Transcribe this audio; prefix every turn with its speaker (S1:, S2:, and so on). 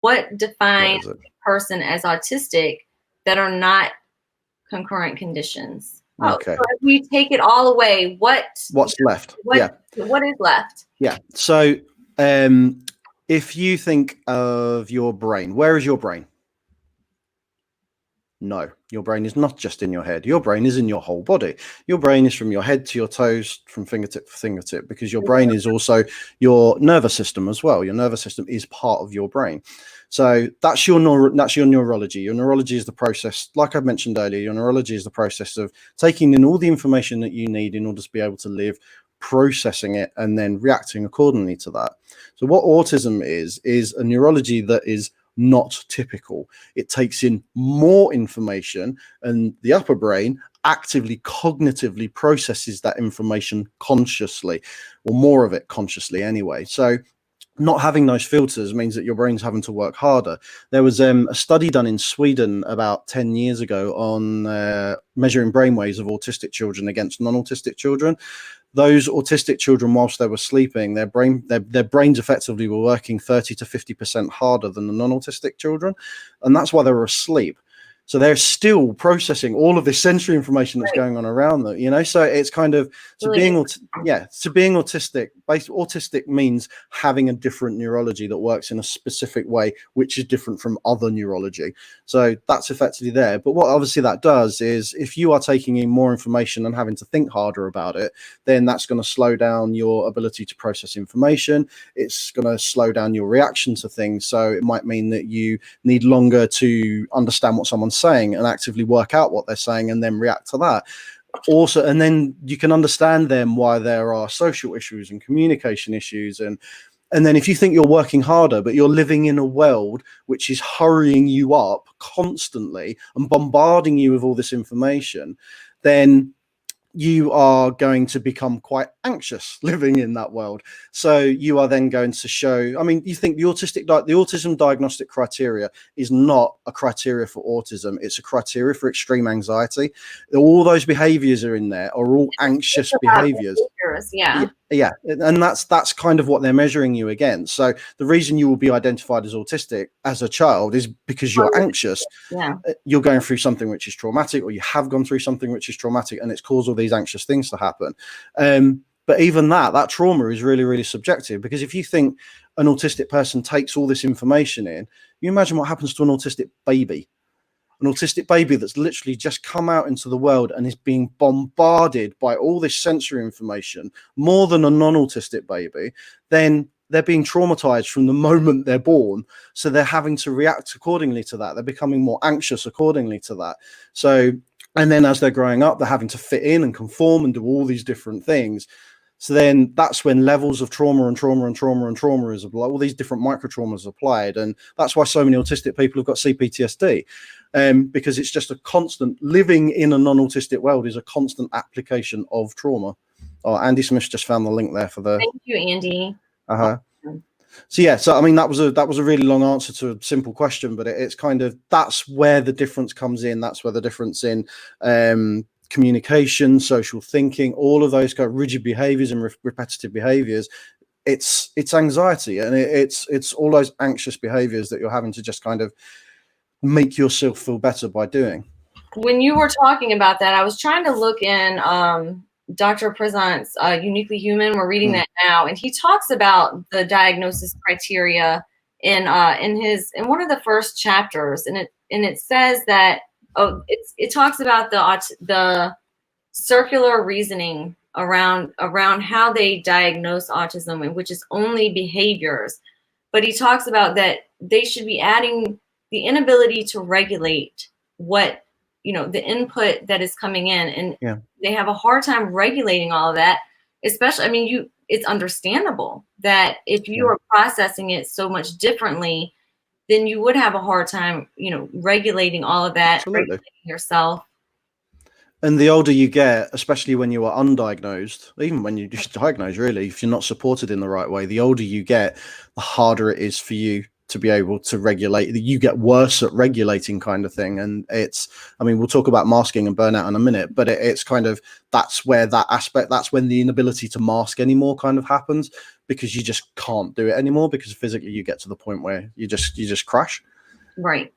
S1: what
S2: What
S1: defines
S2: is it?
S1: a person as autistic that are not concurrent conditions? Oh,
S2: Okay.
S1: so if we take it all away,
S2: What's left?
S1: what
S2: Yeah.
S1: what is left?
S2: Yeah. So, um, if you think of your brain, where is your brain? No, your brain is not just in your head. Your brain is in your whole body. Your brain is from your head to your toes, from fingertip to fingertip, because your brain is also your nervous system as well. Your nervous system is part of your brain. So that's your neurology. Your neurology is the process, like I mentioned earlier, your neurology is the process of taking in all the information that you need in order to be able to live, processing it, and then reacting accordingly to that. So what autism is a neurology that is not typical. It takes in more information, and the upper brain actively cognitively processes that information consciously, or more of it consciously anyway. So not having those filters means that your brain's having to work harder. There was a study done in Sweden about 10 years ago on measuring brainwaves of autistic children against non-autistic children. Those autistic children, whilst they were sleeping, their brains effectively were working 30 to 50% harder than the non-autistic children, and that's why they were asleep. So they're still processing all of this sensory information that's
S1: Right.
S2: going on around them, so it's kind of
S1: Really
S2: being autistic. Autistic means having a different neurology that works in a specific way, which is different from other neurology. So that's effectively there. But what obviously that does is, if you are taking in more information and having to think harder about it, then that's going to slow down your ability to process information. It's going to slow down your reaction to things. So it might mean that you need longer to understand what someone's saying and actively work out what they're saying and then react to that. Also, and then you can understand them why there are social issues and communication issues, and then if you think you're working harder, but you're living in a world which is hurrying you up constantly and bombarding you with all this information, then you are going to become quite anxious living in that world. So you are then going to show, I mean, you think the autism diagnostic criteria is not a criteria for autism, it's a criteria for extreme anxiety. All those behaviors are in there, are all anxious behaviors.
S1: yeah.
S2: Yeah, and that's kind of what they're measuring you against. So the reason you will be identified as autistic as a child is because you're anxious.
S1: Yeah.
S2: You're going through something which is traumatic, or you have gone through something which is traumatic, and it's caused all these anxious things to happen. But even that trauma is really, really subjective, because if you think an autistic person takes all this information in, you imagine what happens to an autistic baby. An autistic baby that's literally just come out into the world and is being bombarded by all this sensory information more than a non-autistic baby, then they're being traumatized from the moment they're born. So they're having to react accordingly to that. They're becoming more anxious accordingly to that. So, and then as they're growing up, they're having to fit in and conform and do all these different things. So then that's when levels of trauma and trauma and trauma and trauma is applied, all these different micro traumas applied. And that's why so many autistic people have got CPTSD, because it's just a constant living in a non-autistic world is a constant application of trauma. Oh, Andy Smith just found the link there for the.
S1: Thank you, Andy.
S2: So yeah, so I mean that was a really long answer to a simple question, but it's kind of, that's where the difference comes in. That's where the difference in communication, social thinking, all of those kind of rigid behaviors and repetitive behaviors. It's anxiety, and it's all those anxious behaviors that you're having to just kind of make yourself feel better by doing.
S1: When you were talking about that, I was trying to look in Dr. Prezant's Uniquely Human. We're reading that now, and he talks about the diagnosis criteria in one of the first chapters, and it says that it talks about the circular reasoning around how they diagnose autism, which is only behaviors. But he talks about that they should be adding the inability to regulate what, the input that is coming in, and they have a hard time regulating all of that. Especially, I mean, it's understandable that if you are processing it so much differently, then you would have a hard time, regulating all of that, regulating yourself.
S2: And the older you get, especially when you are undiagnosed, even when you're just diagnosed, really, if you're not supported in the right way, the older you get, the harder it is for you to be able to regulate. You get worse at regulating, kind of thing. And I mean, we'll talk about masking and burnout in a minute, but it's kind of, that's where that aspect, that's when the inability to mask anymore kind of happens, because you just can't do it anymore, because physically you get to the point where you just crash.
S1: Right.